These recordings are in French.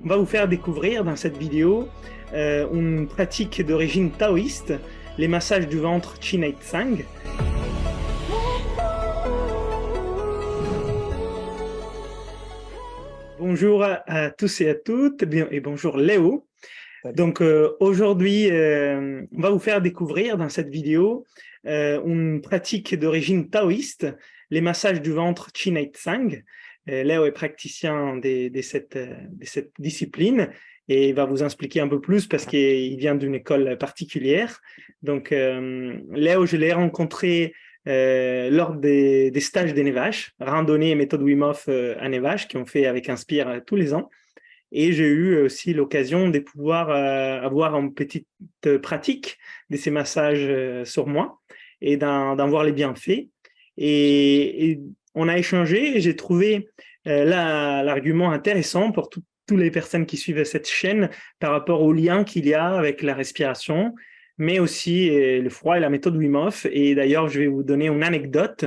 On va vous faire découvrir dans cette vidéo une pratique d'origine taoïste, les massages du ventre Chinai Tsang. Bonjour à tous et à toutes, et bonjour Léo. Salut. Donc aujourd'hui, on va vous faire découvrir dans cette vidéo une pratique d'origine taoïste, les massages du ventre Chinai Tsang. Léo est praticien de cette discipline et il va vous expliquer un peu plus parce qu'il vient d'une école particulière. Donc Léo, je l'ai rencontré lors des stages des Nevash, randonnée et méthode Wim Hof à Nevash, qui ont fait avec Inspire tous les ans. Et j'ai eu aussi l'occasion de pouvoir avoir une petite pratique de ces massages sur moi et d'en voir les bienfaits. Et on a échangé et j'ai trouvé l'argument intéressant pour toutes les personnes qui suivent cette chaîne par rapport au lien qu'il y a avec la respiration, mais aussi le froid et la méthode Wim Hof. Et d'ailleurs, je vais vous donner une anecdote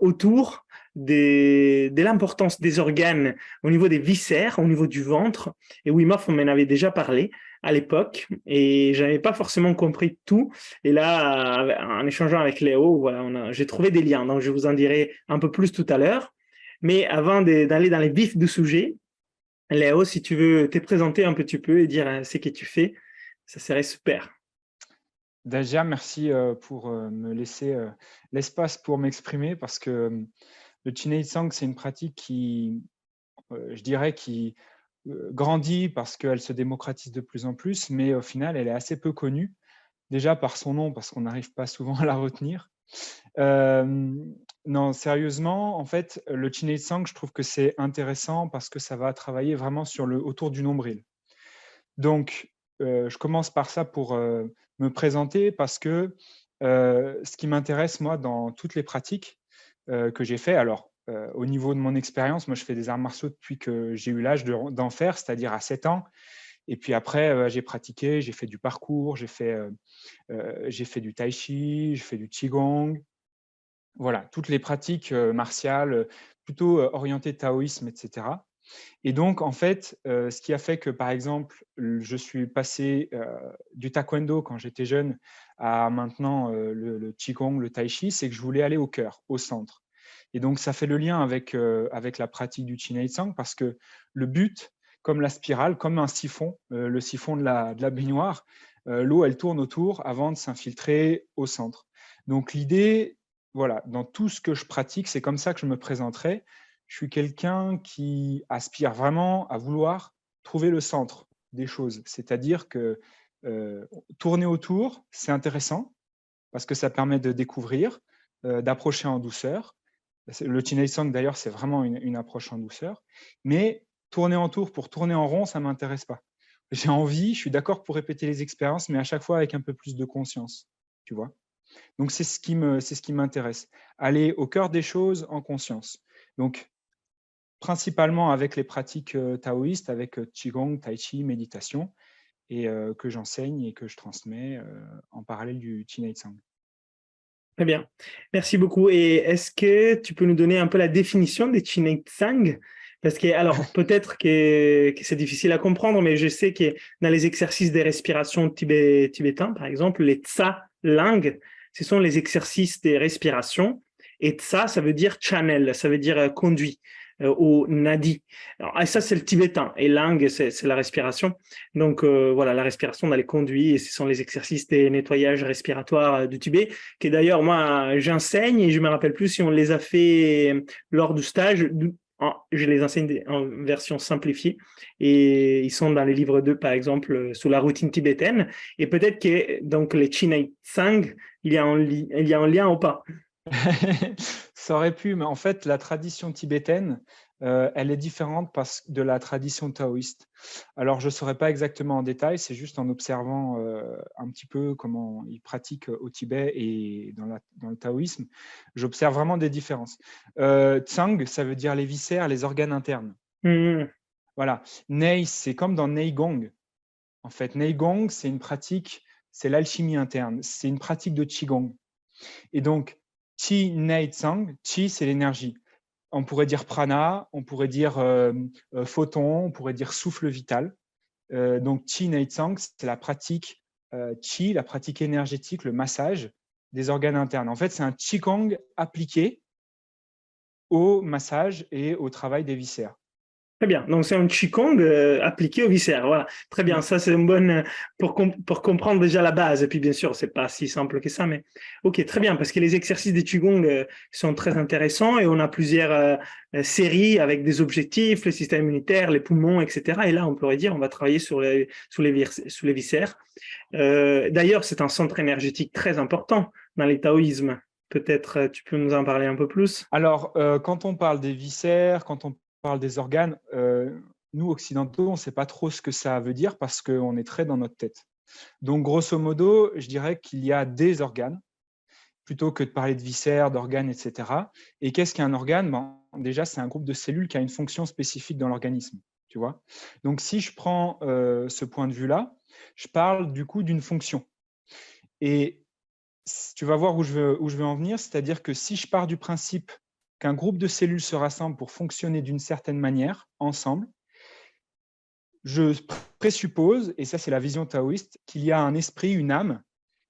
autour de l'importance des organes au niveau des viscères, au niveau du ventre. Et Wim Hof, on m'en avait déjà parlé à l'époque et je n'avais pas forcément compris tout. Et là, en échangeant avec Léo, voilà, j'ai trouvé des liens. Donc, je vous en dirai un peu plus tout à l'heure. Mais avant d'aller dans les vifs du sujet, Léo, si tu veux te présenter un petit peu et dire ce que tu fais, ça serait super. Déjà, merci pour me laisser l'espace pour m'exprimer parce que le Chinei Tsang, c'est une pratique qui, je dirais, qui grandit parce qu'elle se démocratise de plus en plus, mais au final, elle est assez peu connue. Déjà par son nom, parce qu'on n'arrive pas souvent à la retenir. Non, sérieusement, en fait, le Chinei Tsang, je trouve que c'est intéressant parce que ça va travailler vraiment autour du nombril. Donc, je commence par ça pour me présenter parce que ce qui m'intéresse, moi, dans toutes les pratiques que j'ai fait, alors au niveau de mon expérience, moi, je fais des arts martiaux depuis que j'ai eu l'âge d'en faire, c'est-à-dire à 7 ans. Et puis après, j'ai pratiqué, j'ai fait du parcours, j'ai fait du tai chi, j'ai fait du qigong. Voilà, toutes les pratiques martiales, plutôt orientées taoïsme, etc. Et donc, en fait, ce qui a fait que, par exemple, je suis passé du taekwondo quand j'étais jeune à maintenant le qigong, le tai chi, c'est que je voulais aller au cœur, au centre. Et donc, ça fait le lien avec la pratique du Chinei Tsang parce que le but, comme la spirale, comme un siphon, le siphon de la baignoire, l'eau, elle tourne autour avant de s'infiltrer au centre. Donc, l'idée, voilà, dans tout ce que je pratique, c'est comme ça que je me présenterai. Je suis quelqu'un qui aspire vraiment à vouloir trouver le centre des choses. C'est-à-dire que tourner autour, c'est intéressant parce que ça permet de découvrir, d'approcher en douceur. Le Chinei Tsang, d'ailleurs, c'est vraiment une approche en douceur. Mais tourner en tour pour tourner en rond, ça ne m'intéresse pas. J'ai envie, je suis d'accord pour répéter les expériences, mais à chaque fois avec un peu plus de conscience. Tu vois. Donc, c'est ce qui m'intéresse. Aller au cœur des choses en conscience. Donc, principalement avec les pratiques taoïstes, avec Qigong, Tai Chi, méditation, et que j'enseigne et que je transmets en parallèle du Chinei Tsang. Très bien. Merci beaucoup. Et est-ce que tu peux nous donner un peu la définition des Chinai Tsang? Parce que, alors, peut-être que c'est difficile à comprendre, mais je sais que dans les exercices des respirations tibétains, par exemple, les Tsa Lang, ce sont les exercices des respirations. Et Tsa, ça veut dire channel, ça veut dire conduit au nadi. Alors, et ça, c'est le tibétain. Et Lang, c'est la respiration. Donc, voilà, la respiration dans les conduits, et ce sont les exercices des nettoyages respiratoires du Tibet qui d'ailleurs, moi, j'enseigne et je me rappelle plus si on les a fait lors du stage. Je les enseigne en version simplifiée et ils sont dans les livres 2, par exemple, sous la routine tibétaine. Et peut-être que donc les Chinai Tsang, il y a un lien ou pas. Ça aurait pu, mais en fait, la tradition tibétaine, elle est différente de la tradition taoïste. Alors, je ne saurais pas exactement en détail, c'est juste en observant un petit peu comment ils pratiquent au Tibet et dans le taoïsme, j'observe vraiment des différences. Tsang, ça veut dire les viscères, les organes internes. Mmh. Voilà. Nei, c'est comme dans Neigong. En fait, Neigong, c'est une pratique, c'est l'alchimie interne, c'est une pratique de Qigong. Et donc, Qi, Nei, Tsang, Qi, c'est l'énergie. On pourrait dire prana, on pourrait dire photon, on pourrait dire souffle vital. Donc, Chi Nei Tsang, c'est la pratique Chi, la pratique énergétique, le massage des organes internes. En fait, c'est un Qigong appliqué au massage et au travail des viscères. Très bien. Donc, c'est un Qigong appliqué au viscère. Voilà. Très bien. Oui. Ça, c'est une bonne pour comprendre déjà la base. Et puis, bien sûr, c'est pas si simple que ça, mais OK, très bien. Parce que les exercices des Qigong sont très intéressants et on a plusieurs séries avec des objectifs, le système immunitaire, les poumons, etc. Et là, on pourrait dire, on va travailler sur les viscères. D'ailleurs, c'est un centre énergétique très important dans les taoïsmes. Peut-être tu peux nous en parler un peu plus? Alors, quand on parle des viscères, quand on parle des organes, nous, occidentaux, on ne sait pas trop ce que ça veut dire parce qu'on est très dans notre tête. Donc, grosso modo, je dirais qu'il y a des organes, plutôt que de parler de viscères, d'organes, etc. Et qu'est-ce qu'un organe? Déjà, c'est un groupe de cellules qui a une fonction spécifique dans l'organisme. Tu vois. Donc, si je prends ce point de vue-là, je parle du coup d'une fonction. Et tu vas voir où je veux en venir, c'est-à-dire que si je pars du principe qu'un groupe de cellules se rassemble pour fonctionner d'une certaine manière, ensemble, je présuppose, et ça c'est la vision taoïste, qu'il y a un esprit, une âme,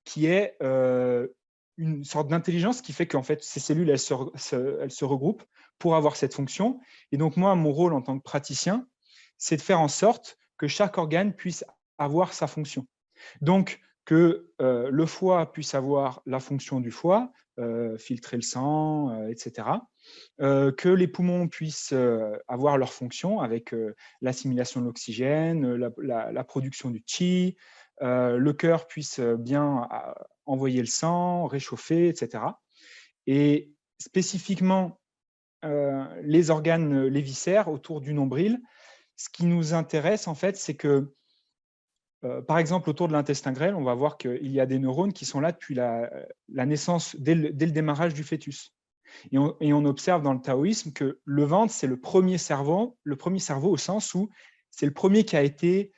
qui est une sorte d'intelligence qui fait qu'en fait ces cellules, elles se regroupent pour avoir cette fonction. Et donc moi, mon rôle en tant que praticien, c'est de faire en sorte que chaque organe puisse avoir sa fonction. Donc, que le foie puisse avoir la fonction du foie, filtrer le sang, etc. Que les poumons puissent avoir leur fonction avec l'assimilation de l'oxygène, la production du qi, le cœur puisse bien envoyer le sang, réchauffer, etc. Et spécifiquement, les organes, les viscères autour du nombril, ce qui nous intéresse, en fait, c'est que par exemple, autour de l'intestin grêle, on va voir qu'il y a des neurones qui sont là depuis la naissance, dès le démarrage du fœtus. Et on observe dans le taoïsme que le ventre, c'est le premier cerveau au sens où c'est le premier qui a été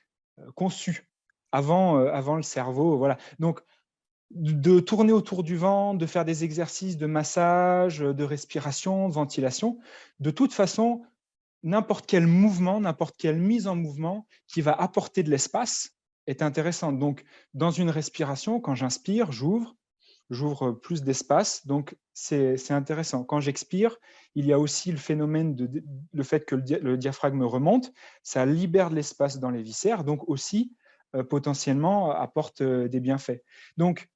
conçu avant le cerveau. Voilà. Donc, de tourner autour du ventre, de faire des exercices de massage, de respiration, de ventilation, de toute façon, n'importe quel mouvement, n'importe quelle mise en mouvement qui va apporter de l'espace est intéressante. Donc, dans une respiration, quand j'inspire, j'ouvre plus d'espace, donc c'est intéressant. Quand j'expire, il y a aussi le phénomène le fait que le diaphragme remonte, ça libère de l'espace dans les viscères, donc aussi potentiellement apporte des bienfaits. Donc,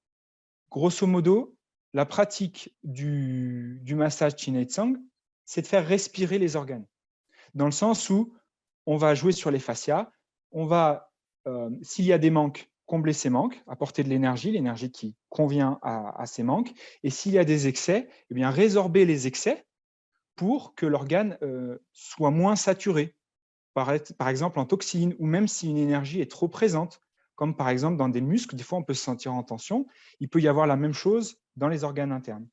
grosso modo, la pratique du massage Chin Tsang, c'est de faire respirer les organes dans le sens où on va jouer sur les fascias, on va, s'il y a des manques, combler ces manques, apporter de l'énergie qui convient à ces manques, et s'il y a des excès, eh bien, résorber les excès pour que l'organe soit moins saturé, par exemple en toxines, ou même si une énergie est trop présente, comme par exemple dans des muscles, des fois on peut se sentir en tension, il peut y avoir la même chose dans les organes internes.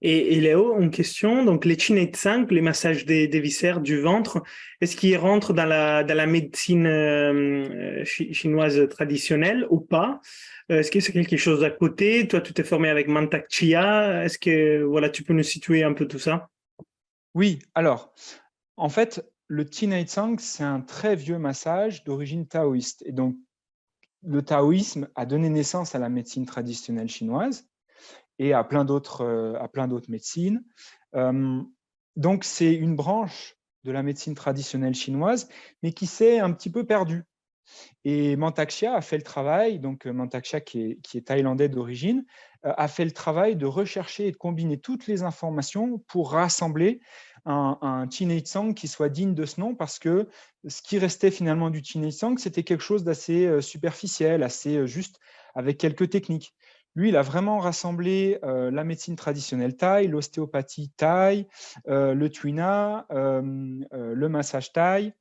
Et Léo, en question, donc les Chin 5, les massages des viscères du ventre, est-ce qu'ils rentrent dans la médecine chinoise traditionnelle ou pas? Est-ce que c'est quelque chose à côté? Toi, tu t'es formé avec Mantak Chia. Est-ce que voilà, tu peux nous situer un peu tout ça? Oui, alors, en fait, le Qi Tsang, c'est un très vieux massage d'origine taoïste. Et donc, le taoïsme a donné naissance à la médecine traditionnelle chinoise et à plein d'autres médecines. Donc, c'est une branche de la médecine traditionnelle chinoise, mais qui s'est un petit peu perdue. Et Mantak Chia a fait le travail, donc Mantak Chia qui est thaïlandais d'origine, a fait le travail de rechercher et de combiner toutes les informations pour rassembler un Chin Tsang qui soit digne de ce nom, parce que ce qui restait finalement du Chin Tsang, c'était quelque chose d'assez superficiel, assez juste, avec quelques techniques. Lui, il a vraiment rassemblé la médecine traditionnelle thaï, l'ostéopathie thaï, le tuina, le massage thaï,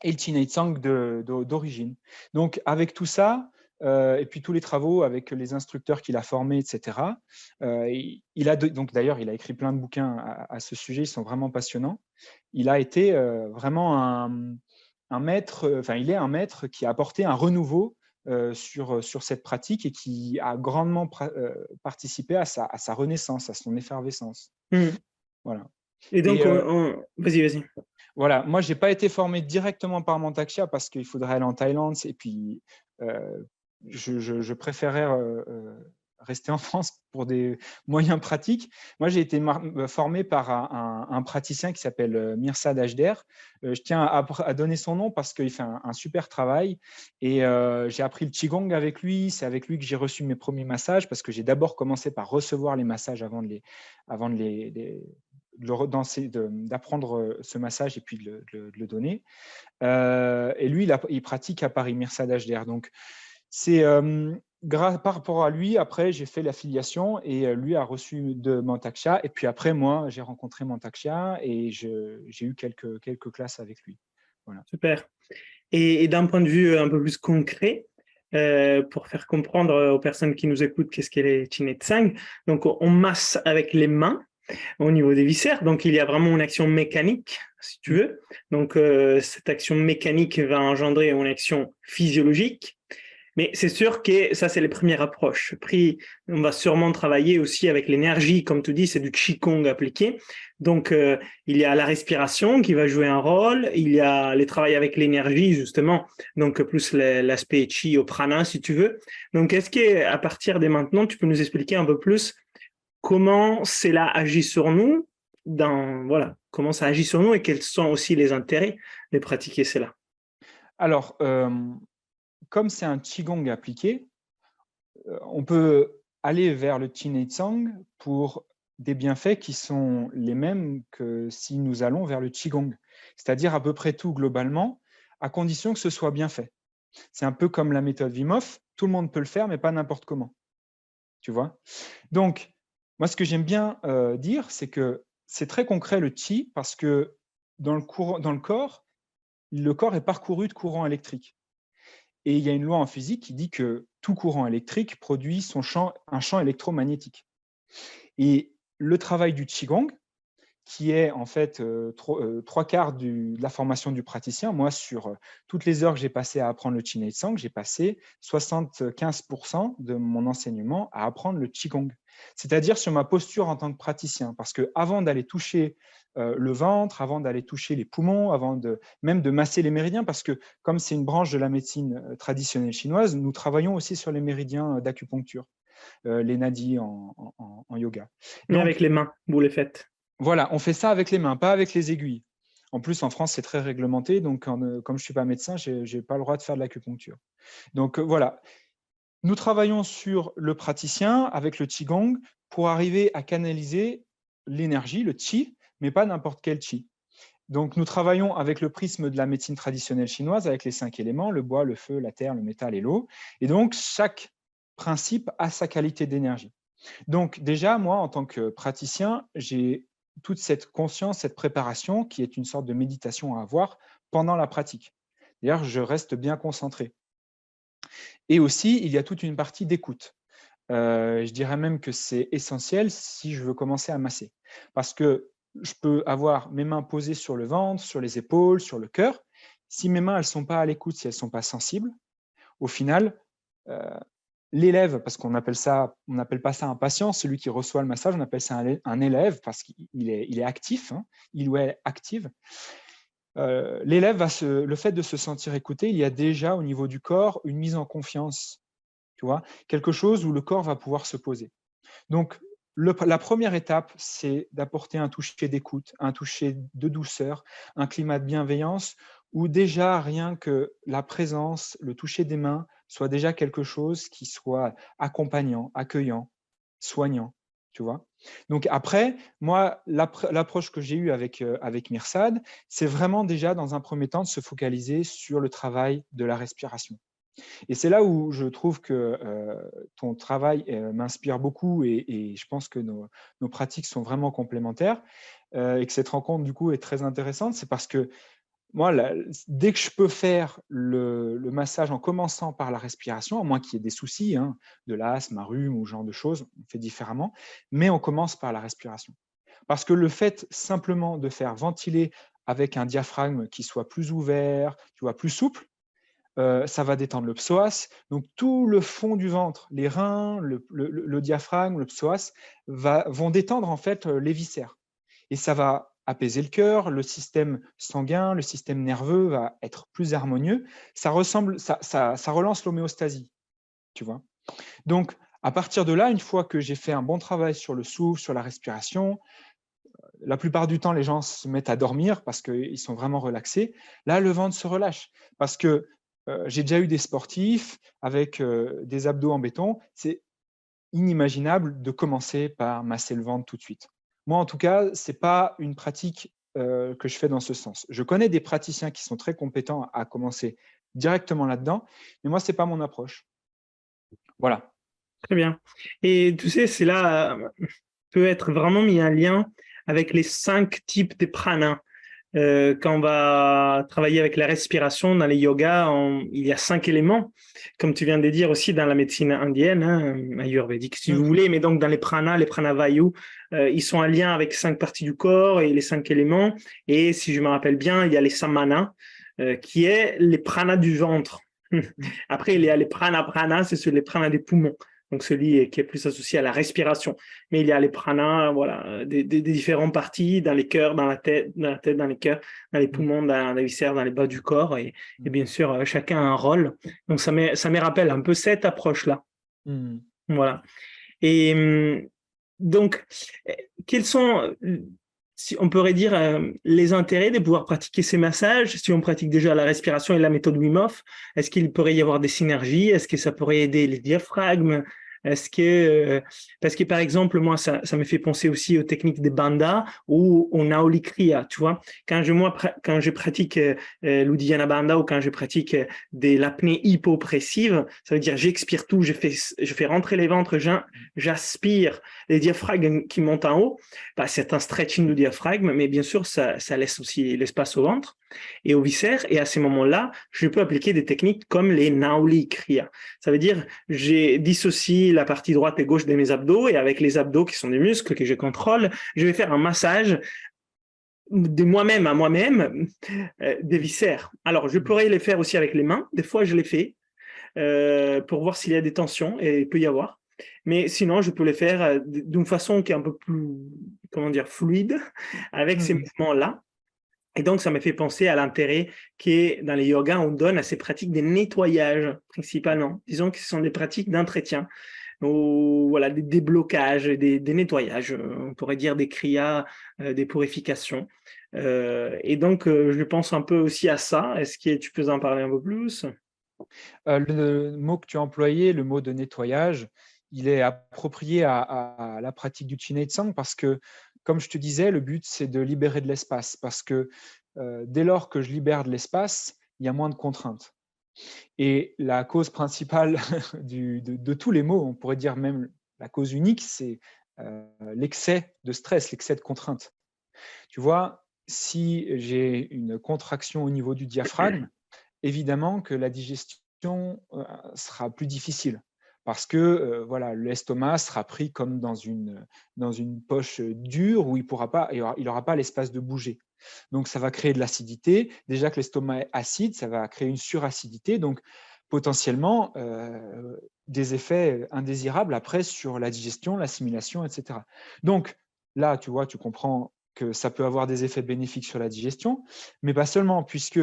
et le Chin Tsang d'origine. Donc, avec tout ça, et puis tous les travaux avec les instructeurs qu'il a formés, etc., donc d'ailleurs, il a écrit plein de bouquins à ce sujet, ils sont vraiment passionnants. Il a été vraiment un maître, enfin, il est un maître qui a apporté un renouveau sur cette pratique et qui a grandement participé à sa renaissance, à son effervescence. Hmm. Voilà. Et donc, Et vas-y, vas-y. voilà, moi, je n'ai pas été formé directement par Mantaksha parce qu'il faudrait aller en Thaïlande et puis je préférais rester en France pour des moyens pratiques. Moi, j'ai été formé par un praticien qui s'appelle Mirsad Ajder. Je tiens à donner son nom parce qu'il fait un super travail et j'ai appris le Qigong avec lui. C'est avec lui que j'ai reçu mes premiers massages parce que j'ai d'abord commencé par recevoir les massages avant de d'apprendre ce massage et puis de le donner. Et lui, il pratique à Paris, Mirsad Ajder. Donc, c'est par rapport à lui, après, j'ai fait l'affiliation et lui a reçu de Mantaksha. Et puis après, moi, j'ai rencontré Mantaksha et j'ai eu quelques classes avec lui. Voilà. Super. Et d'un point de vue un peu plus concret, pour faire comprendre aux personnes qui nous écoutent qu'est-ce qu'est les Chin Tsang, donc on masse avec les mains au niveau des viscères, donc il y a vraiment une action mécanique, si tu veux. Donc cette action mécanique va engendrer une action physiologique. Mais c'est sûr que ça, c'est les premières approches. Puis, on va sûrement travailler aussi avec l'énergie, comme tu dis, c'est du Qigong appliqué. Donc, il y a la respiration qui va jouer un rôle, il y a les travail avec l'énergie, justement, donc plus l'aspect Qi au prana, si tu veux. Donc, est-ce qu'à partir de maintenant, tu peux nous expliquer un peu plus comment cela agit sur nous, voilà, comment ça agit sur nous et quels sont aussi les intérêts de pratiquer cela? Alors, comme c'est un Qigong appliqué, on peut aller vers le Chin Tsang pour des bienfaits qui sont les mêmes que si nous allons vers le Qigong, c'est-à-dire à peu près tout globalement, à condition que ce soit bien fait. C'est un peu comme la méthode Wim Hof, tout le monde peut le faire, mais pas n'importe comment. Tu vois? Donc, moi, ce que j'aime bien dire, c'est que c'est très concret le Qi, parce que dans le corps est parcouru de courants électriques. Et il y a une loi en physique qui dit que tout courant électrique produit un champ électromagnétique. Et le travail du Qigong, qui est en fait trois quarts de la formation du praticien. Moi, sur toutes les heures que j'ai passées à apprendre le Chin Tsang, j'ai passé 75% de mon enseignement à apprendre le Qigong. C'est-à-dire sur ma posture en tant que praticien. Parce qu'avant d'aller toucher le ventre, avant d'aller toucher les poumons, même de masser les méridiens, parce que comme c'est une branche de la médecine traditionnelle chinoise, nous travaillons aussi sur les méridiens d'acupuncture, les nadis en yoga. Mais Donc, avec les mains, vous les faites. voilà, on fait ça avec les mains, pas avec les aiguilles. En plus, en France, c'est très réglementé, donc comme je ne suis pas médecin, je n'ai pas le droit de faire de l'acupuncture. Donc voilà, nous travaillons sur le praticien avec le Qigong pour arriver à canaliser l'énergie, le Qi, mais pas n'importe quel Qi. Donc nous travaillons avec le prisme de la médecine traditionnelle chinoise, avec les 5 éléments, le bois, le feu, la terre, le métal et l'eau. Et donc chaque principe a sa qualité d'énergie. Donc déjà, moi, en tant que praticien, j'ai toute cette conscience, cette préparation qui est une sorte de méditation à avoir pendant la pratique. D'ailleurs, je reste bien concentré. Et aussi, il y a toute une partie d'écoute. Je dirais même que c'est essentiel si je veux commencer à masser. Parce que je peux avoir mes mains posées sur le ventre, sur les épaules, sur le cœur. Si mes mains, elles ne sont pas à l'écoute, si elles ne sont pas sensibles, au final, l'élève, parce qu'on n'appelle pas ça un patient, celui qui reçoit le massage, on appelle ça un élève parce qu'il est actif, hein, il ou elle est active. L'élève le fait de se sentir écouté, il y a déjà au niveau du corps une mise en confiance, tu vois, quelque chose où le corps va pouvoir se poser. Donc, la première étape, c'est d'apporter un toucher d'écoute, un toucher de douceur, un climat de bienveillance, où déjà rien que la présence, le toucher des mains, soit déjà quelque chose qui soit accompagnant, accueillant, soignant, tu vois. Donc après, moi, l'approche que j'ai eue avec Mirsad, c'est vraiment déjà dans un premier temps de se focaliser sur le travail de la respiration. Et c'est là où je trouve que ton travail m'inspire beaucoup et je pense que nos pratiques sont vraiment complémentaires et que cette rencontre, du coup, est très intéressante. C'est parce que moi, dès que je peux faire le massage en commençant par la respiration, à moins qu'il y ait des soucis, hein, de l'asthme, un rhume ou ce genre de choses, on fait différemment, mais on commence par la respiration. Parce que le fait simplement de faire ventiler avec un diaphragme qui soit plus ouvert, tu vois, plus souple, ça va détendre le psoas. Donc, tout le fond du ventre, les reins, le diaphragme, le psoas, vont détendre en fait les viscères. Et ça va apaiser le cœur, le système sanguin, le système nerveux va être plus harmonieux. Ça relance l'homéostasie, tu vois. Donc, à partir de là, une fois que j'ai fait un bon travail sur le souffle, sur la respiration, la plupart du temps, les gens se mettent à dormir parce qu'ils sont vraiment relaxés. Là, le ventre se relâche parce que j'ai déjà eu des sportifs avec des abdos en béton. C'est inimaginable de commencer par masser le ventre tout de suite. Moi, en tout cas, ce n'est pas une pratique que je fais dans ce sens. Je connais des praticiens qui sont très compétents à commencer directement là-dedans, mais moi, ce n'est pas mon approche. Voilà. Très bien. Et tu sais, c'est là, peut être vraiment mis un lien avec les 5 types de prana. Quand on va travailler avec la respiration dans les yogas, il y a 5 éléments, comme tu viens de dire aussi dans la médecine indienne, hein, ayurvédique si vous voulez, mais donc dans les prana vayu, ils sont en lien avec 5 parties du corps et les 5 éléments. Et si je me rappelle bien, il y a les samana, qui est les pranas du ventre. Après, il y a les prana, c'est les pranas des poumons. Donc celui qui est plus associé à la respiration. Mais il y a les pranas, voilà, des différentes parties, dans les cœurs, dans la tête, dans les cœurs, dans les poumons, dans les viscères, dans les bas du corps. Et bien sûr, chacun a un rôle. Donc ça me rappelle un peu cette approche-là. Voilà. Et donc, quels sont, si on pourrait dire, les intérêts de pouvoir pratiquer ces massages? Si on pratique déjà la respiration et la méthode Wim Hof, est-ce qu'il pourrait y avoir des synergies? Est-ce que ça pourrait aider les diaphragmes? Est-ce que, parce que par exemple, moi, ça me fait penser aussi aux techniques des bandha ou au Naoli Kriya, tu vois. Quand je pratique l'Uddiyana Bandha ou quand je pratique de l'apnée hypopressive, ça veut dire j'expire tout, je fais rentrer les ventres, j'aspire les diaphragmes qui montent en haut. Bah, c'est un stretching du diaphragme, mais bien sûr, ça laisse aussi l'espace au ventre et aux viscères. Et à ces moments-là, je peux appliquer des techniques comme les Naoli Kriya. Ça veut dire, j'ai dissocié la partie droite et gauche de mes abdos et avec les abdos qui sont des muscles que je contrôle, je vais faire un massage de moi-même à moi-même des viscères. Alors, je pourrais les faire aussi avec les mains. Des fois, je les fais pour voir s'il y a des tensions et il peut y avoir. Mais sinon, je peux les faire d'une façon qui est un peu plus, comment dire, fluide avec ces mouvements-là. Et donc, ça me fait penser à l'intérêt qui est dans les yogas, on donne à ces pratiques des nettoyages, principalement. Disons que ce sont des pratiques d'entretien, ou voilà, des déblocages, des nettoyages, on pourrait dire des kriyas, des purifications. Et donc, je pense un peu aussi à ça. Est-ce que tu peux en parler un peu plus? Le mot que tu as employé, le mot de nettoyage, il est approprié à la pratique du Chinetsang parce que, comme je te disais, le but, c'est de libérer de l'espace parce que dès lors que je libère de l'espace, il y a moins de contraintes. Et la cause principale de tous les maux, on pourrait dire même la cause unique, c'est l'excès de stress, l'excès de contraintes. Tu vois, si j'ai une contraction au niveau du diaphragme, évidemment que la digestion sera plus difficile parce que voilà, l'estomac sera pris comme dans une poche dure où il n'aura pas l'espace de bouger. Donc, ça va créer de l'acidité. Déjà que l'estomac est acide, ça va créer une suracidité. Donc, potentiellement, des effets indésirables après sur la digestion, l'assimilation, etc. Donc, là, tu vois, tu comprends que ça peut avoir des effets bénéfiques sur la digestion, mais pas seulement, puisque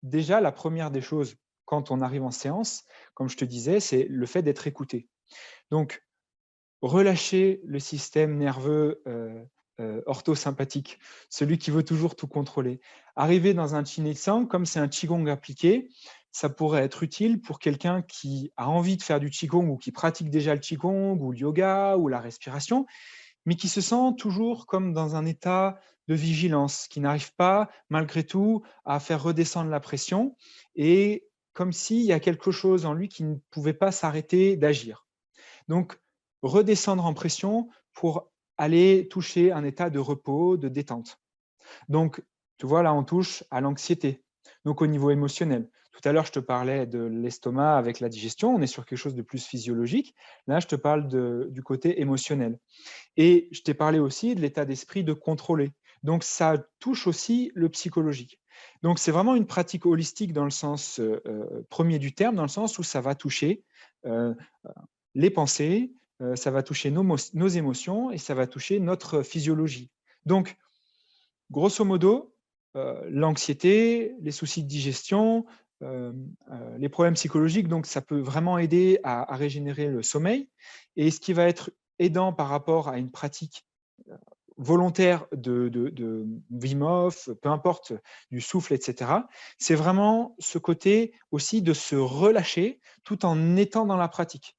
déjà, la première des choses, quand on arrive en séance, comme je te disais, c'est le fait d'être écouté. Donc, relâcher le système nerveux orthosympathique, celui qui veut toujours tout contrôler. Arriver dans un Chinetsang, comme c'est un Qigong appliqué, ça pourrait être utile pour quelqu'un qui a envie de faire du Qigong ou qui pratique déjà le Qigong ou le yoga ou la respiration, mais qui se sent toujours comme dans un état de vigilance, qui n'arrive pas, malgré tout, à faire redescendre la pression, et comme s'il y a quelque chose en lui qui ne pouvait pas s'arrêter d'agir. Donc, redescendre en pression pour aller toucher un état de repos, de détente. Donc, tu vois, là, on touche à l'anxiété, donc au niveau émotionnel. Tout à l'heure, je te parlais de l'estomac avec la digestion, on est sur quelque chose de plus physiologique. Là, je te parle du côté émotionnel. Et je t'ai parlé aussi de l'état d'esprit de contrôler. Donc, ça touche aussi le psychologique. Donc, c'est vraiment une pratique holistique dans le sens premier du terme, dans le sens où ça va toucher les pensées, ça va toucher nos émotions et ça va toucher notre physiologie. Donc, grosso modo, l'anxiété, les soucis de digestion, les problèmes psychologiques, donc ça peut vraiment aider à régénérer le sommeil. Et ce qui va être aidant par rapport à une pratique volontaire de Wim Hof, peu importe, du souffle, etc., c'est vraiment ce côté aussi de se relâcher tout en étant dans la pratique.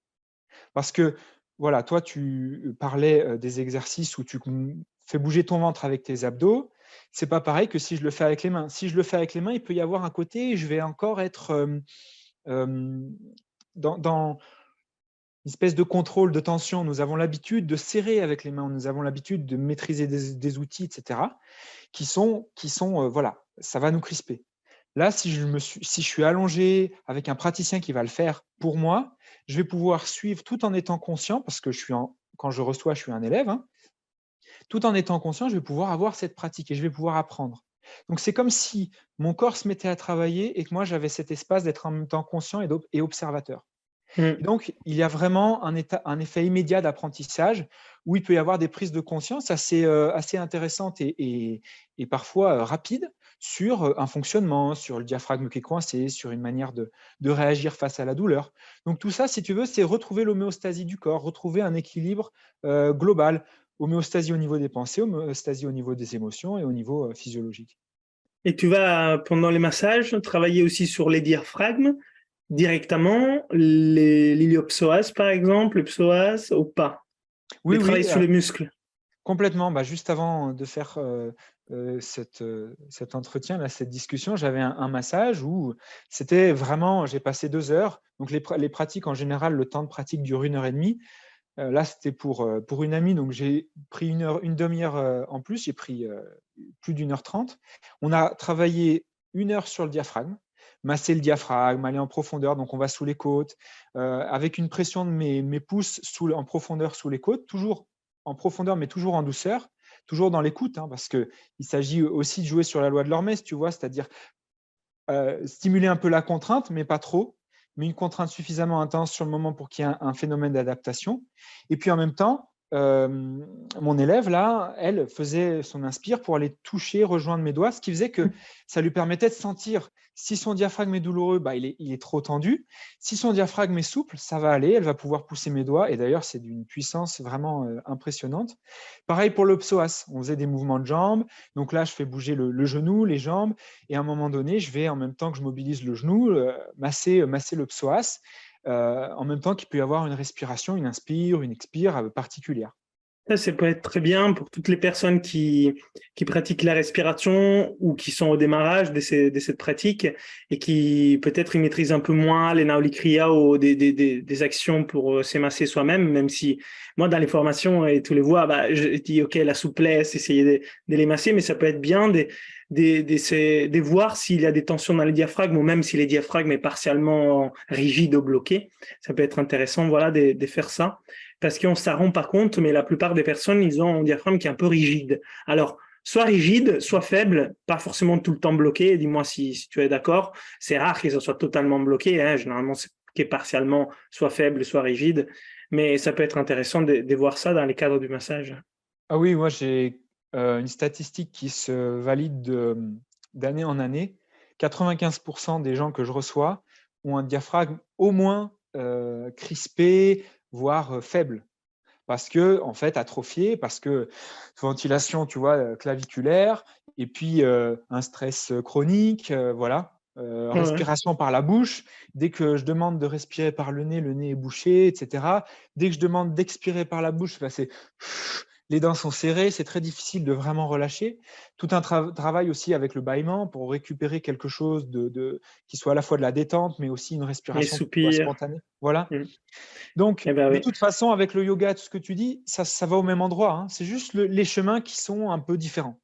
Parce que, voilà, toi, tu parlais des exercices où tu fais bouger ton ventre avec tes abdos. C'est pas pareil que si je le fais avec les mains. Si je le fais avec les mains, il peut y avoir un côté, je vais encore être dans une espèce de contrôle de tension. Nous avons l'habitude de serrer avec les mains, nous avons l'habitude de maîtriser des outils, etc., qui sont voilà, ça va nous crisper. Là, si je suis allongé avec un praticien qui va le faire pour moi, je vais pouvoir suivre tout en étant conscient, parce que quand je reçois, je suis un élève, hein, tout en étant conscient, je vais pouvoir avoir cette pratique et je vais pouvoir apprendre. Donc, c'est comme si mon corps se mettait à travailler et que moi, j'avais cet espace d'être en même temps conscient et observateur. Et donc, il y a vraiment un effet immédiat d'apprentissage où il peut y avoir des prises de conscience assez intéressantes et parfois rapides sur un fonctionnement, sur le diaphragme qui est coincé, sur une manière de réagir face à la douleur. Donc tout ça, si tu veux, c'est retrouver l'homéostasie du corps, retrouver un équilibre global, homéostasie au niveau des pensées, homéostasie au niveau des émotions et au niveau physiologique. Et tu vas, pendant les massages, travailler aussi sur les diaphragmes directement, l'iliopsoas par exemple, le psoas ou pas? Oui, Les oui, travailler sur les muscles. complètement. Bah, juste avant de faire cet entretien, là, cette discussion, j'avais un massage où c'était vraiment, j'ai passé 2 heures. Donc, les pratiques, en général, le temps de pratique dure 1 heure et demie. Là, c'était pour une amie, donc j'ai pris une demi-heure en plus, j'ai pris plus d'1 h 30. On a travaillé 1 heure sur le diaphragme, masser le diaphragme, aller en profondeur, donc on va sous les côtes, avec une pression de mes pouces en profondeur sous les côtes, toujours en profondeur, mais toujours en douceur, toujours dans l'écoute, hein, parce qu'il s'agit aussi de jouer sur la loi de l'Hormèse, tu vois, c'est-à-dire stimuler un peu la contrainte, mais pas trop, mais une contrainte suffisamment intense sur le moment pour qu'il y ait un phénomène d'adaptation. Et puis en même temps, mon élève, là, elle faisait son inspire pour aller toucher, rejoindre mes doigts, ce qui faisait que ça lui permettait de sentir si son diaphragme est douloureux, bah, il est trop tendu. Si son diaphragme est souple, ça va aller, elle va pouvoir pousser mes doigts. Et d'ailleurs, c'est d'une puissance vraiment impressionnante. Pareil pour le psoas, on faisait des mouvements de jambes. Donc là, je fais bouger le genou, les jambes. Et à un moment donné, je vais, en même temps que je mobilise le genou, masser le psoas, en même temps qu'il peut y avoir une respiration, une inspire, une expire particulière. Ça peut être très bien pour toutes les personnes qui pratiquent la respiration ou qui sont au démarrage de cette pratique et qui peut-être ils maîtrisent un peu moins les Naoli Kriya ou des actions pour s'émasser soi-même, même si moi dans les formations et tous les voix, bah, je dis ok, la souplesse, essayer de les masser, mais ça peut être bien de voir s'il y a des tensions dans les diaphragmes ou même si les diaphragmes est partiellement rigide ou bloqué. Ça peut être intéressant voilà, de faire ça. Parce qu'on s'en rend pas compte, mais la plupart des personnes, ils ont un diaphragme qui est un peu rigide. Alors, soit rigide, soit faible, pas forcément tout le temps bloqué. Dis-moi si tu es d'accord. C'est rare qu'ils soient totalement bloqués. Hein. Généralement, c'est partiellement soit faible, soit rigide. Mais ça peut être intéressant de voir ça dans les cadres du massage. Ah oui, moi j'ai une statistique qui se valide d'année en année. 95% des gens que je reçois ont un diaphragme au moins crispé, voire faible. Parce que, en fait, atrophié, parce que ventilation, tu vois, claviculaire, et puis un stress chronique, voilà. Ouais. Respiration par la bouche. Dès que je demande de respirer par le nez est bouché, etc. Dès que je demande d'expirer par la bouche, bah, c'est les dents sont serrées, c'est très difficile de vraiment relâcher. Tout un travail aussi avec le bâillement pour récupérer quelque chose qui soit à la fois de la détente, mais aussi une Les respiration qui soit soupirs. spontanée. Voilà. Mm. Donc, Eh ben de oui. toute façon, avec le yoga, tout ce que tu dis, ça va au même endroit, hein. C'est juste les chemins qui sont un peu différents.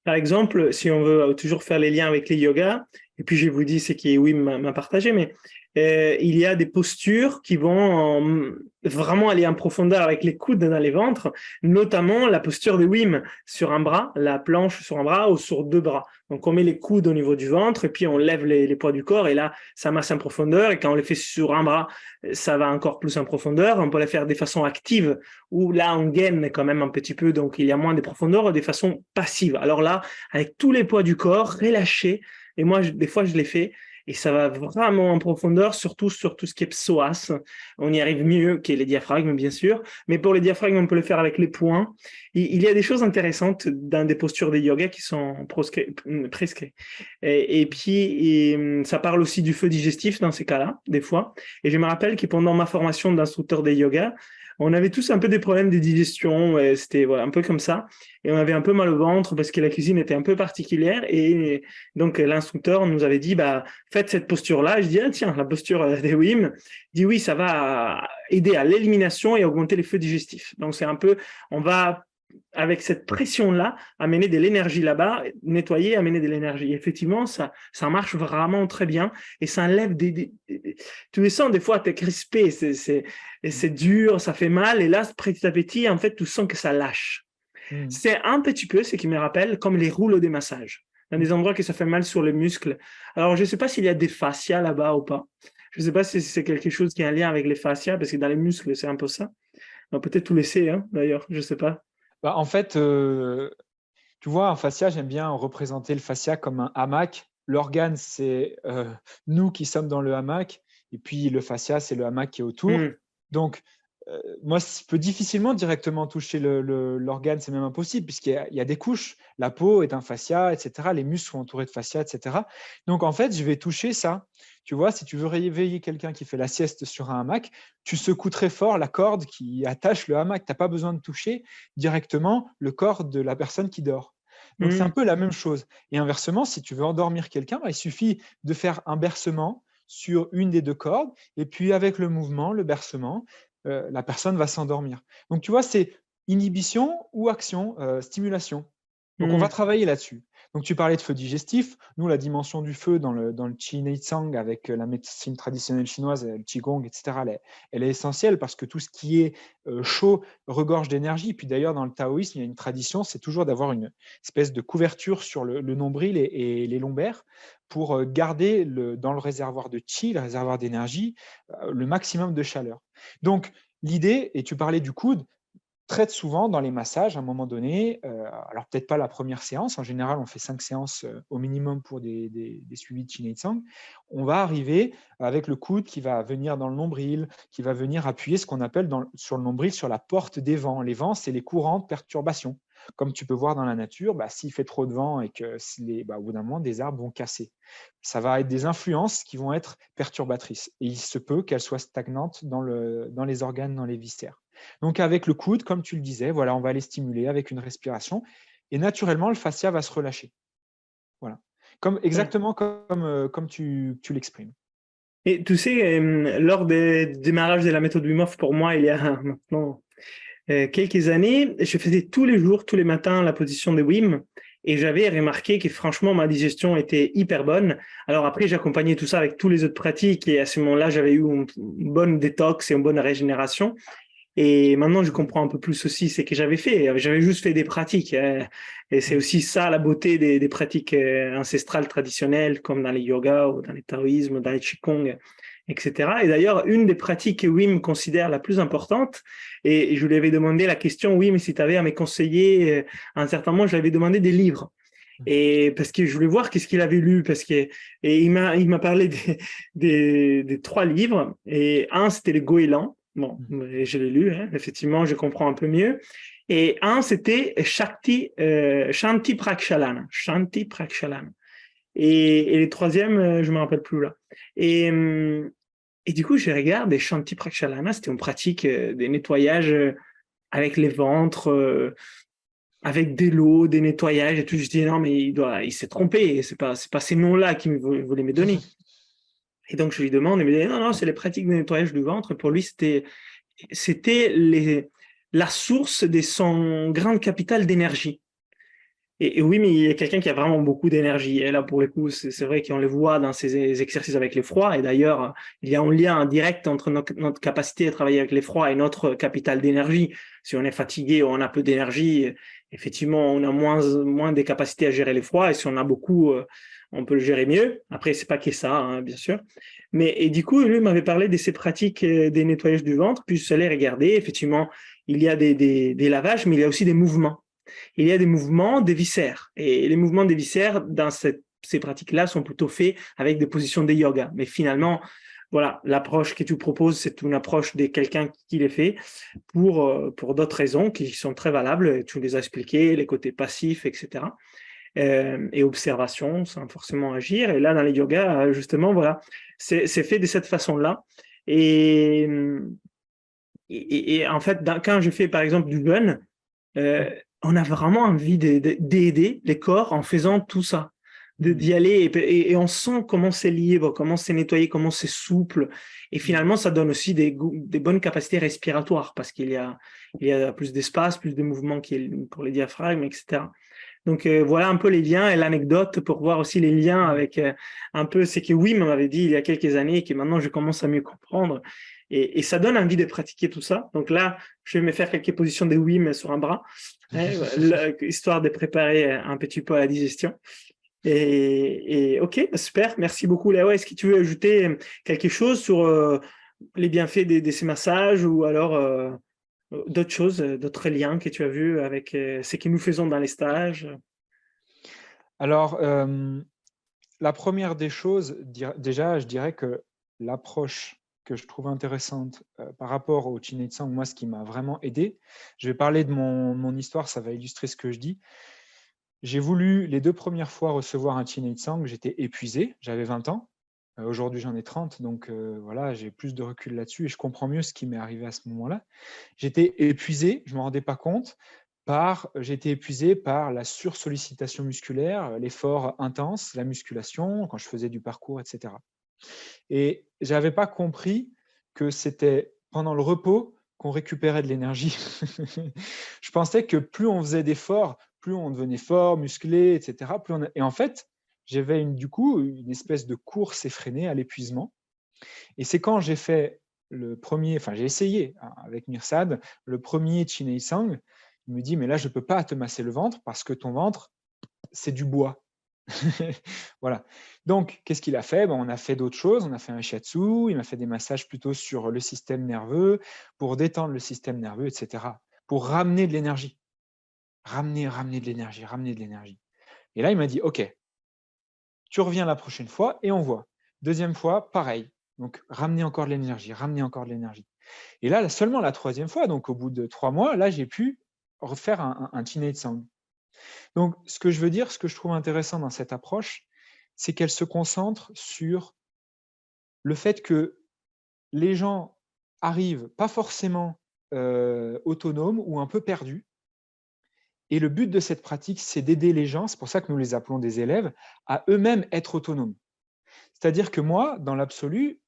Par exemple, si on veut toujours faire les liens avec les yogas, et puis je vous dis ce qui Wim m'a partagé, mais il y a des postures qui vont vraiment aller en profondeur avec les coudes dans les ventres, notamment la posture de Wim sur un bras, la planche sur un bras ou sur deux bras. Donc on met les coudes au niveau du ventre et puis on lève les poids du corps et là ça masse en profondeur, et quand on les fait sur un bras, ça va encore plus en profondeur. On peut les faire de façon active où là on gaine quand même un petit peu, donc il y a moins de profondeur, de façon passive. Alors là, avec tous les poids du corps relâchés, et moi des fois je les fais, et ça va vraiment en profondeur, surtout sur tout ce qui est psoas. On y arrive mieux que les diaphragmes, bien sûr. Mais pour les diaphragmes, on peut le faire avec les poings. Il y a des choses intéressantes dans des postures de yoga qui sont prescrites. Et puis, ça parle aussi du feu digestif dans ces cas-là, des fois. Et je me rappelle que pendant ma formation d'instructeur de yoga, on avait tous un peu des problèmes de digestion. C'était voilà, un peu comme ça. Et on avait un peu mal au ventre parce que la cuisine était un peu particulière. Et donc, l'instructeur nous avait dit, bah, faites cette posture-là. Je dis, ah, tiens, la posture des Wim. Il dit, oui, ça va aider à l'élimination et à augmenter les feux digestifs. Donc, c'est un peu, on va, avec cette pression-là, amener de l'énergie là-bas, nettoyer, amener de l'énergie. Effectivement, ça marche vraiment très bien et ça enlève tu le sens, des fois, tu es crispé, c'est dur, ça fait mal. Et là, petit à petit, en fait, tu sens que ça lâche. C'est un petit peu ce qui me rappelle comme les rouleaux des massages, dans des endroits que ça fait mal sur les muscles. Alors, je ne sais pas s'il y a des fascias là-bas ou pas. Je ne sais pas si c'est quelque chose qui a un lien avec les fascias, parce que dans les muscles, c'est un peu ça. Peut-être tout laisser, hein, d'ailleurs, je ne sais pas. Bah, en fait, tu vois, un fascia, j'aime bien représenter le fascia comme un hamac. L'organe, c'est nous qui sommes dans le hamac, et puis le fascia, c'est le hamac qui est autour. Donc, moi, je peux difficilement directement toucher l'organe, c'est même impossible, puisqu'il y a des couches. La peau est un fascia, etc. Les muscles sont entourés de fascia, etc. Donc, en fait, je vais toucher ça. Tu vois, si tu veux réveiller quelqu'un qui fait la sieste sur un hamac, tu secoues très fort la corde qui attache le hamac. Tu n'as pas besoin de toucher directement le corps de la personne qui dort. Donc, c'est un peu la même chose. Et inversement, si tu veux endormir quelqu'un, il suffit de faire un bercement sur une des deux cordes, et puis avec le mouvement, le bercement, la personne va s'endormir. Donc, tu vois, c'est inhibition ou action, stimulation. Donc, on va travailler là-dessus. Donc, tu parlais de feu digestif. Nous, la dimension du feu dans le Qi Tsang avec la médecine traditionnelle chinoise, le Qigong, etc., elle est essentielle parce que tout ce qui est chaud regorge d'énergie. Puis d'ailleurs, dans le taoïsme, il y a une tradition, c'est toujours d'avoir une espèce de couverture sur le nombril et les lombaires pour garder dans le réservoir de Qi, le réservoir d'énergie, le maximum de chaleur. Donc, l'idée, et tu parlais du coude, très souvent dans les massages, à un moment donné, alors peut-être pas la première séance, en général on fait 5 séances au minimum pour des suivis de Qi Tsang, on va arriver avec le coude qui va venir dans le nombril, qui va venir appuyer ce qu'on appelle sur le nombril, sur la porte des vents. Les vents, c'est les courants de perturbation. Comme tu peux voir dans la nature, s'il fait trop de vent et que au bout d'un moment, des arbres vont casser. Ça va être des influences qui vont être perturbatrices. Et il se peut qu'elles soient stagnantes dans les organes, dans les viscères. Donc, avec le coude, comme tu le disais, voilà, on va les stimuler avec une respiration. Et naturellement, le fascia va se relâcher. Voilà. Exactement comme tu l'exprimes. Et tu sais, lors des démarrages de la méthode Wim Hof, pour moi, il y a maintenant quelques années, je faisais tous les jours, tous les matins, la position de Wim, et j'avais remarqué que franchement, ma digestion était hyper bonne. Alors après, j'accompagnais tout ça avec tous les autres pratiques, et à ce moment-là, j'avais eu une bonne détox et une bonne régénération. Et maintenant, je comprends un peu plus aussi ce que j'avais fait. J'avais juste fait des pratiques. Et c'est aussi ça la beauté des pratiques ancestrales traditionnelles, comme dans les yogas ou dans les taoïsmes, dans les qigong, etc. Et d'ailleurs, une des pratiques que Wim considère la plus importante, et je lui avais demandé la question, oui, mais si tu avais à me conseiller, à un certain moment, je lui avais demandé des livres. Et parce que je voulais voir qu'est-ce qu'il avait lu, et il m'a parlé des 3 livres, et un, c'était le Goéland. Bon, je l'ai lu, hein, effectivement, je comprends un peu mieux. Et un, c'était Shanti Prakshalana. Shanti Prakshalana. Et le troisième, je ne me rappelle plus là. Et du coup, je regarde, et Shanti Prakshalana, c'était une pratique des nettoyages avec les ventres, avec de l'eau, des nettoyages et tout. Je dis, non, mais il s'est trompé. C'est pas ces noms-là qu'il voulait me donner. Et donc, je lui demande, il me dit, non, non, c'est les pratiques de nettoyage du ventre. Pour lui, c'était la source de son grand capital d'énergie. Et oui, mais il y a quelqu'un qui a vraiment beaucoup d'énergie. Et là, pour le coup, c'est vrai qu'on les voit dans ces exercices avec les froids. Et d'ailleurs, il y a un lien direct entre notre capacité à travailler avec les froids et notre capital d'énergie. Si on est fatigué ou on a peu d'énergie, effectivement, on a moins de capacités à gérer les froids. Et si on a beaucoup, on peut le gérer mieux. Après, c'est pas que ça, hein, bien sûr. Et du coup, lui m'avait parlé de ces pratiques des nettoyages du ventre. Puis je suis allé regarder. Effectivement, il y a des lavages, mais il y a aussi des mouvements. Il y a des mouvements des viscères. Et les mouvements des viscères, dans ces pratiques-là, sont plutôt faits avec des positions de yoga. Mais finalement, voilà, l'approche que tu proposes, c'est une approche de quelqu'un qui les fait pour d'autres raisons qui sont très valables. Tu les as expliquées, les côtés passifs, etc. Et observation, sans forcément agir. Et là, dans les yogas, justement, voilà, c'est fait de cette façon-là. Et, et en fait, quand je fais, par exemple, du jeûne, euh, on a vraiment envie d'aider les corps en faisant tout ça, d'y aller et on sent comment c'est libre, comment c'est nettoyé, comment c'est souple. Et finalement, ça donne aussi des bonnes capacités respiratoires parce qu'il y a plus d'espace, plus de mouvements pour les diaphragmes, etc. Donc voilà un peu les liens et l'anecdote pour voir aussi les liens avec un peu ce que Wim m'avait dit il y a quelques années et que maintenant je commence à mieux comprendre. Et ça donne envie de pratiquer tout ça. Donc là, je vais me faire quelques positions de Wim sur un bras, hein, histoire de préparer un petit peu à la digestion. Et ok, bah, super. Merci beaucoup, Léo. Est-ce que tu veux ajouter quelque chose sur les bienfaits de ces massages ou alors d'autres choses, d'autres liens que tu as vus avec ce que nous faisons dans les stages? Alors, la première des choses, déjà, je dirais que l'approche que je trouve intéressante par rapport au Chin Tsang, moi, ce qui m'a vraiment aidé, je vais parler de mon histoire, ça va illustrer ce que je dis. J'ai voulu les 2 premières fois recevoir un Chin Tsang, j'étais épuisé, j'avais 20 ans. Aujourd'hui, j'en ai 30, donc voilà, j'ai plus de recul là-dessus et je comprends mieux ce qui m'est arrivé à ce moment-là. J'étais épuisé, je ne m'en rendais pas compte, j'étais épuisé par la sursollicitation musculaire, l'effort intense, la musculation, quand je faisais du parcours, etc. Et je n'avais pas compris que c'était pendant le repos qu'on récupérait de l'énergie. Je pensais que plus on faisait d'efforts, plus on devenait fort, musclé, etc. Et en fait, j'avais du coup une espèce de course effrénée à l'épuisement. Et c'est quand j'ai fait j'ai essayé hein, avec Mirsad, le premier Chinei Sang, il me dit, mais là, je ne peux pas te masser le ventre parce que ton ventre, c'est du bois. Voilà. Donc, qu'est-ce qu'il a fait? On a fait d'autres choses. On a fait un shiatsu, il m'a fait des massages plutôt sur le système nerveux pour détendre le système nerveux, etc. Pour ramener de l'énergie. Ramener de l'énergie, ramener de l'énergie. Et là, il m'a dit, OK, tu reviens la prochaine fois et on voit. Deuxième fois, pareil. Donc, ramener encore de l'énergie, ramener encore de l'énergie. Et là, seulement la troisième fois, donc au bout de 3 mois, là, j'ai pu refaire un teenage sang. Donc, ce que je veux dire, ce que je trouve intéressant dans cette approche, c'est qu'elle se concentre sur le fait que les gens arrivent pas forcément autonomes ou un peu perdus. Et le but de cette pratique, c'est d'aider les gens, c'est pour ça que nous les appelons des élèves, à eux-mêmes être autonomes. C'est-à-dire que moi, dans l'absolu,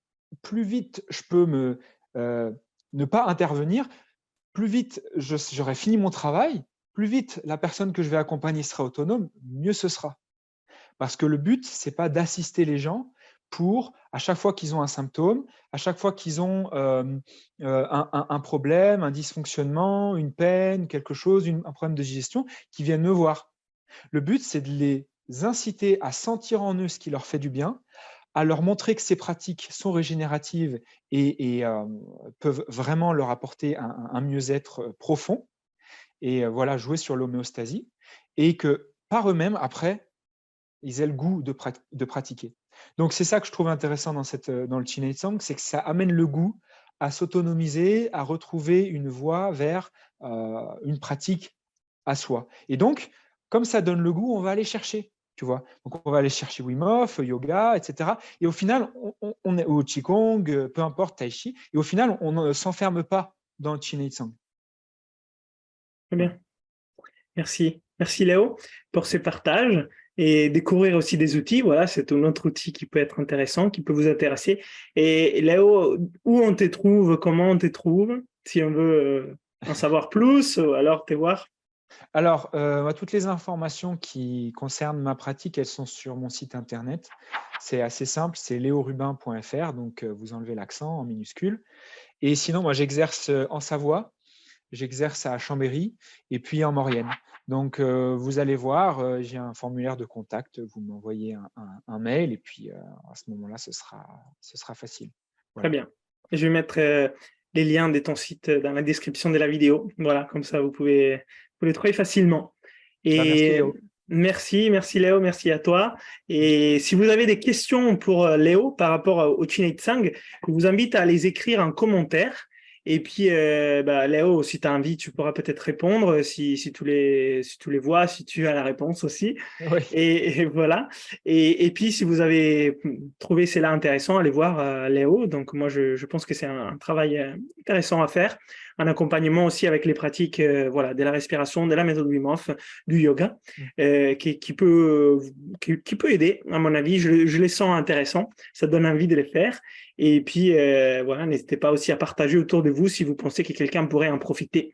plus vite je peux ne pas intervenir, plus vite j'aurai fini mon travail, plus vite la personne que je vais accompagner sera autonome, mieux ce sera. Parce que le but, c'est pas d'assister les gens pour, à chaque fois qu'ils ont un symptôme, à chaque fois qu'ils ont un problème, un dysfonctionnement, une peine, quelque chose, un problème de digestion, qu'ils viennent me voir. Le but, c'est de les inciter à sentir en eux ce qui leur fait du bien, à leur montrer que ces pratiques sont régénératives et peuvent vraiment leur apporter un mieux-être profond, et voilà, jouer sur l'homéostasie, et que par eux-mêmes, après, ils aient le goût de pratiquer. Donc c'est ça que je trouve intéressant dans le Chin Tsang, c'est que ça amène le goût à s'autonomiser, à retrouver une voie vers une pratique à soi. Et donc, comme ça donne le goût, on va aller chercher, tu vois. Donc on va aller chercher Wim Hof, yoga, etc. Et au final, on est au Qigong, peu importe, Tai Chi, et au final, on ne s'enferme pas dans le Chin Tsang. Très Voilà. bien. Merci. Merci Léo pour ces partages et découvrir aussi des outils. Voilà, c'est un autre outil qui peut être intéressant, qui peut vous intéresser. Et Léo, où on te trouve, comment on te trouve, si on veut en savoir plus, ou alors te voir. Alors, toutes les informations qui concernent ma pratique, elles sont sur mon site internet. C'est assez simple, c'est leorubin.fr, donc vous enlevez l'accent en minuscule. Et sinon, moi, j'exerce en Savoie, j'exerce à Chambéry et puis en Maurienne. Donc, vous allez voir, j'ai un formulaire de contact, vous m'envoyez un mail et puis à ce moment-là, ce sera facile. Très Voilà. bien. Je vais mettre les liens de ton site dans la description de la vidéo. Voilà, comme ça, vous les trouver facilement. Bah, merci Et Léo. merci Léo, merci à toi. Et si vous avez des questions pour Léo par rapport au Tsang, je vous invite à les écrire en commentaire. Et puis, Léo, si tu as envie, tu pourras peut-être répondre si tu les vois, si tu as la réponse aussi. Oui, Et voilà. Et puis, si vous avez trouvé cela intéressant, allez voir Léo. Donc, moi, je pense que c'est un travail intéressant à faire. Un accompagnement aussi avec les pratiques voilà, de la respiration, de la méthode Wim Hof, du yoga, qui peut aider, à mon avis. Je les sens intéressants. Ça donne envie de les faire. Et puis, voilà, n'hésitez pas aussi à partager autour de vous si vous pensez que quelqu'un pourrait en profiter.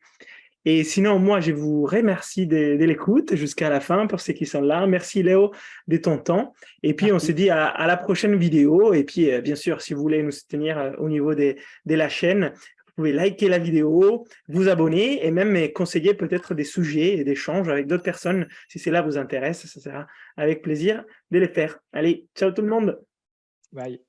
Et sinon, moi, je vous remercie de l'écoute jusqu'à la fin pour ceux qui sont là. Merci Léo de ton temps. Et puis, on se merci. dit à la prochaine vidéo. Et puis, bien sûr, si vous voulez nous soutenir au niveau de la chaîne, vous pouvez liker la vidéo, vous abonner et même conseiller peut-être des sujets et d'échanges avec d'autres personnes. Si cela vous intéresse, ça sera avec plaisir de les faire. Allez, ciao tout le monde. Bye.